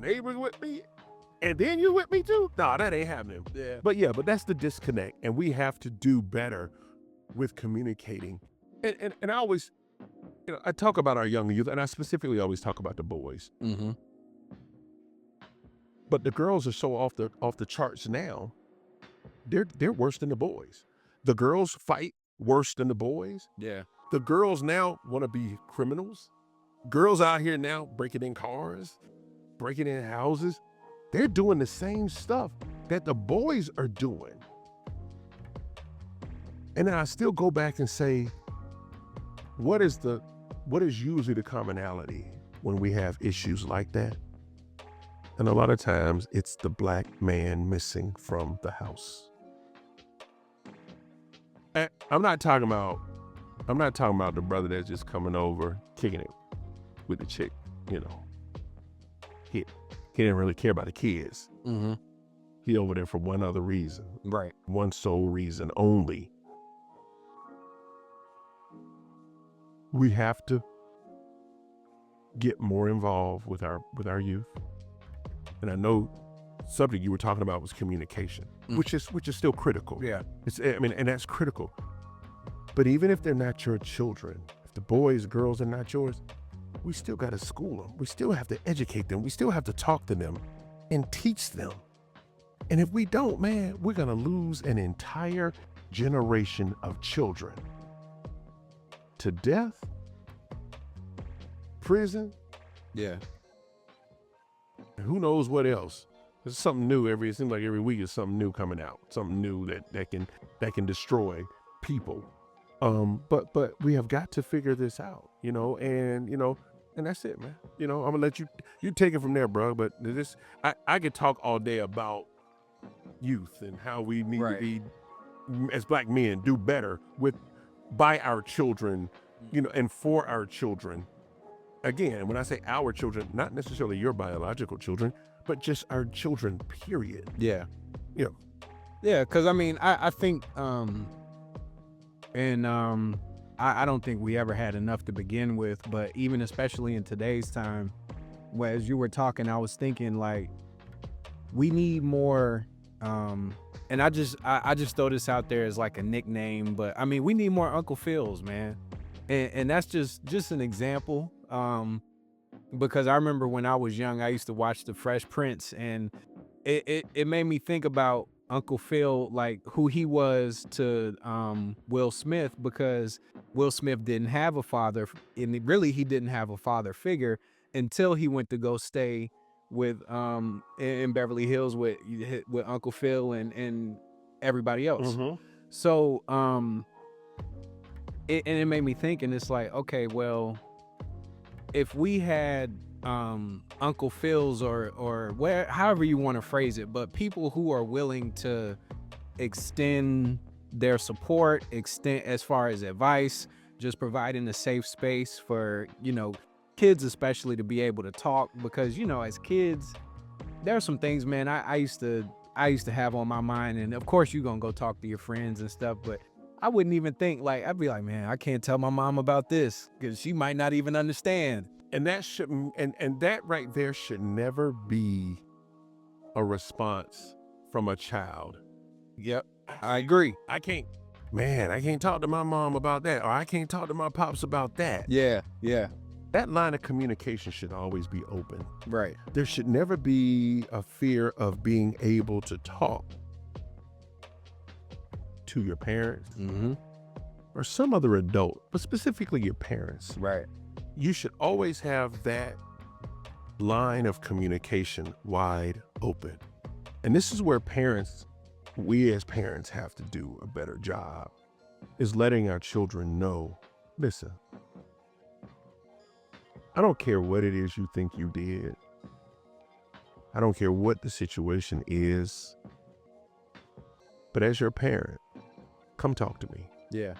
neighbors with me, and then you with me too? Nah, that ain't happening. Yeah. But that's the disconnect, and we have to do better with communicating. And I always, I talk about our young youth, and I specifically always talk about the boys. Mm-hmm. But the girls are so off the charts now. They're worse than the boys. The girls fight worse than the boys. Yeah. The girls now want to be criminals. Girls out here now breaking in cars, breaking in houses. They're doing the same stuff that the boys are doing. And then I still go back and say, what is usually the commonality when we have issues like that? And a lot of times it's the black man missing from the house. And I'm not talking about the brother that's just coming over, kicking it with the chick, He didn't really care about the kids. Mm-hmm. He over there for one other reason. Right. One sole reason only. We have to get more involved with our youth. And I know subject you were talking about was communication, which is still critical. Yeah. And that's critical. But even if they're not your children, if the boys, girls are not yours, we still got to school them. We still have to educate them. We still have to talk to them and teach them. And if we don't, man, we're going to lose an entire generation of children to death, prison. Yeah. And who knows what else? There's something new it seems like every week is something new coming out, something new that can destroy people. But we have got to figure this out, and that's it, man. I'm gonna let you take it from there, bro. But I could talk all day about youth and how we need to be, as black men, do better by our children, and for our children. Again, when I say our children, not necessarily your biological children, but just our children, period. Yeah. Yeah. Yeah, because I think, I don't think we ever had enough to begin with, but even especially in today's time, as you were talking, I was thinking like, we need more, and I just throw this out there as like a nickname, but we need more Uncle Phils, man. And that's just an example. Because I remember when I was young, I used to watch The Fresh Prince, and it made me think about Uncle Phil, like who he was to Will Smith, because Will Smith didn't have a father, and really he didn't have a father figure until he went to go stay with in Beverly Hills with Uncle Phil and everybody else. Mm-hmm. So it made me think, and it's like, okay, well, if we had Uncle Phil's or however you want to phrase it, but people who are willing to extend their support, extend as far as advice, just providing a safe space for, kids especially to be able to talk, because, as kids, there are some things, man, I used to have on my mind, and of course you're gonna go talk to your friends and stuff, but I wouldn't even think, like, I'd be like, man, I can't tell my mom about this because she might not even understand. And that shouldn't, and that right there should never be a response from a child. Yep, I agree. I can't talk to my mom about that, or I can't talk to my pops about that. Yeah. That line of communication should always be open. Right. There should never be a fear of being able to talk to your parents, mm-hmm. or some other adult, but specifically your parents. Right. You should always have that line of communication wide open. And this is where we as parents have to do a better job, is letting our children know, listen, I don't care what it is you think you did. I don't care what the situation is. But as your parent, come talk to me. Yeah.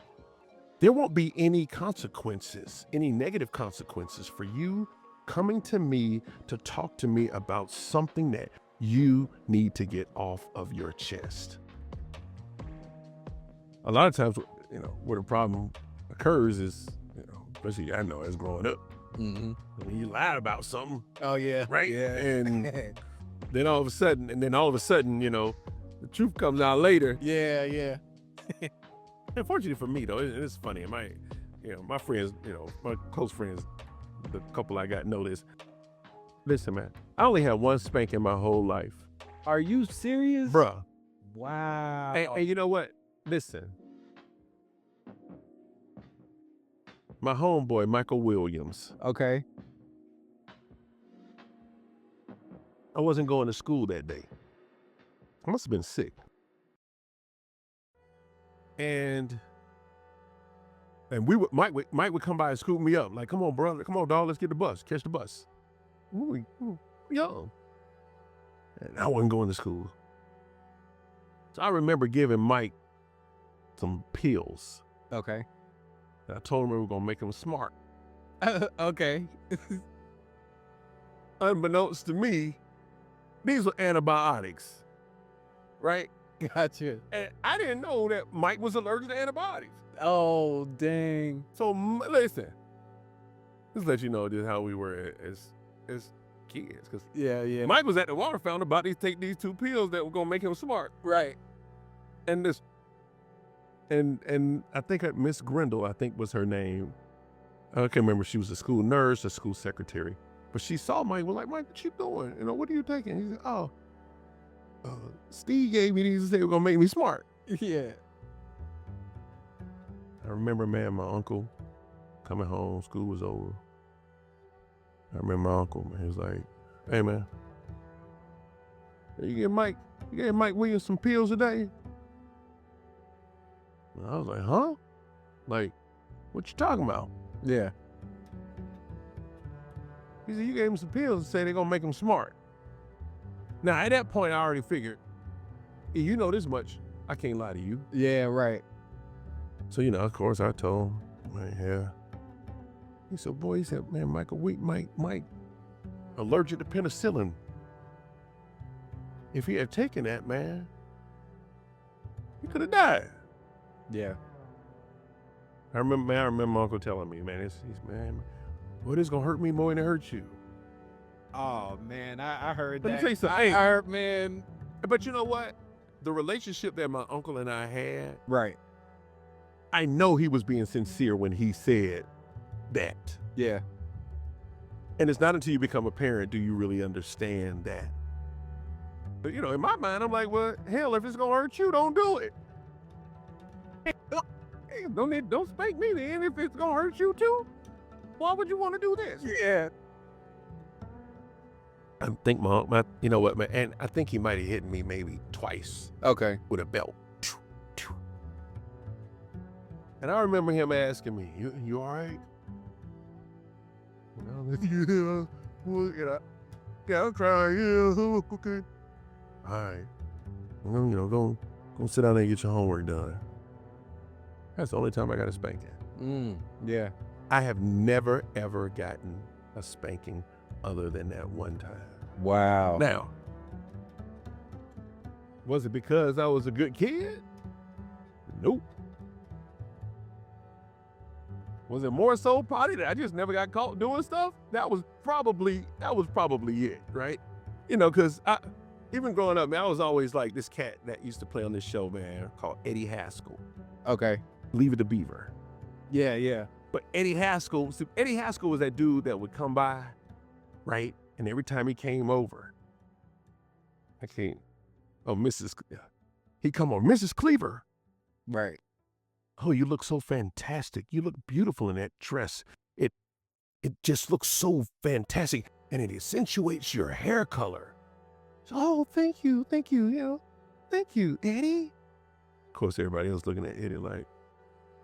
There won't be any consequences, any negative consequences for you coming to me to talk to me about something that you need to get off of your chest. A lot of times, where the problem occurs is, especially I know as growing up, Mm-hmm. When you lied about something, Oh yeah. right? Yeah. And then all of a sudden, you know, the truth comes out later. yeah. Yeah. Unfortunately for me, though, it's funny. My friends, my close friends, the couple I got know this. Listen, man, I only had one spanking my whole life. Are you serious? Bruh. Wow. And you know what? Listen. My homeboy, Michael Williams. Okay. I wasn't going to school that day. I must have been sick. And Mike would come by and scoop me up. Like, come on, brother. Come on, dog. Let's get the bus. Catch the bus. We young. And I wasn't going to school. So I remember giving Mike some pills. Okay. And I told him we were going to make him smart. Okay. Unbeknownst to me, these were antibiotics. Right? Gotcha. And I didn't know that Mike was allergic to antibiotics. Oh, dang. So listen, just let you know just how we were as kids. Because Yeah. Mike was at the water fountain about to take these 2 pills that were gonna make him smart. Right. And and I think Miss Grindle, I think was her name. I can't remember. She was a school nurse, a school secretary. But she saw Mike. Was like, Mike, what you doing? What are you taking? He said, oh, Steve gave me these. They were gonna make me smart. Yeah. I remember, man, my uncle coming home, school was over. I remember my uncle, man, he was like, hey, man, you gave Mike Williams some pills today? And I was like, huh? Like, what you talking about? Yeah. He said, you gave him some pills and say they're gonna make him smart. Now, at that point, I already figured, you know this much, I can't lie to you. Yeah, right. So, of course, I told him, man, yeah. He said, man, Michael, Mike, allergic to penicillin. If he had taken that, man, he could have died. Yeah. I remember my uncle telling me, man, it's gonna hurt me more than it hurts you. Oh man, I heard Let that. me tell you something. I heard, man. But you know what? The relationship that my uncle and I had, Right. I know he was being sincere when he said that. Yeah. And it's not until you become a parent do you really understand that. But in my mind, I'm like, well, hell, if it's gonna hurt you, don't do it. Hey, don't spank me then if it's gonna hurt you too. Why would you want to do this? Yeah. I think and I think he might have hit me maybe twice Okay. with a belt. And I remember him asking me, you all right? Yeah, I'm crying. Yeah, okay. All right. Go sit down there and get your homework done. That's the only time I got a spanking. Yeah. I have never, ever gotten a spanking other than that one time. Wow. Now, was it because I was a good kid? Nope. Was it more so probably that I just never got caught doing stuff? That was probably it, right? Because even growing up, man, I was always like this cat that used to play on this show, man, called Eddie Haskell. Okay. Leave It to Beaver. Yeah. But Eddie Haskell was that dude that would come by, right? And every time he came over, he'd come over, Mrs. Cleaver. Right. Oh, you look so fantastic. You look beautiful in that dress. It just looks so fantastic. And it accentuates your hair color. Oh, thank you. Thank you, Eddie. Of course, everybody else looking at Eddie like,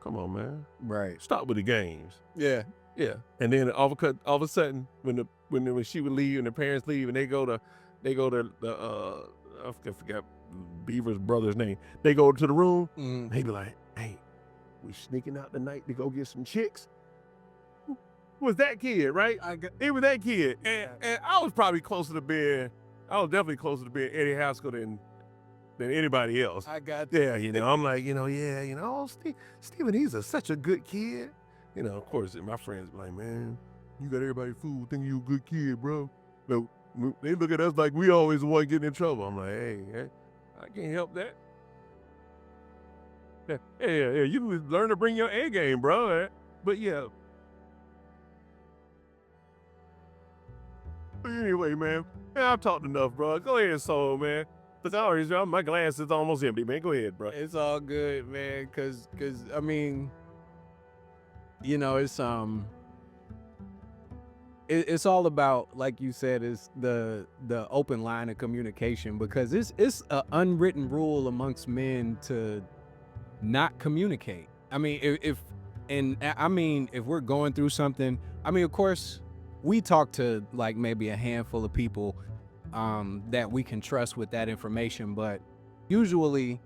come on, man. Right. Stop with the games. Yeah. Yeah. And then all of a sudden, when she would leave and the parents leave and they go to the I forgot Beaver's brother's name. They go to the room. Mm. They be like, hey, we sneaking out tonight to go get some chicks. Was that kid, right? It was that kid. And I was probably closer to being, definitely closer to being Eddie Haskell than anybody else. I got Yeah, I'm like, Steven, he's such a good kid. Of course, my friends be like, man, You got everybody fooled thinking you a good kid, bro. No, they look at us like we always the one getting in trouble. I'm like, hey, I can't help that. Yeah, you learn to bring your A game, bro. But yeah. But anyway, man, I've talked enough, bro. Go ahead, Soul, man. My glass is almost empty, man. Go ahead, bro. It's all good, man. Cause I mean, you know, it's all about, like you said, is the open line of communication, because it's an unwritten rule amongst men to not communicate. I mean, if we're going through something, I mean, of course, we talk to like maybe a handful of people that we can trust with that information, but usually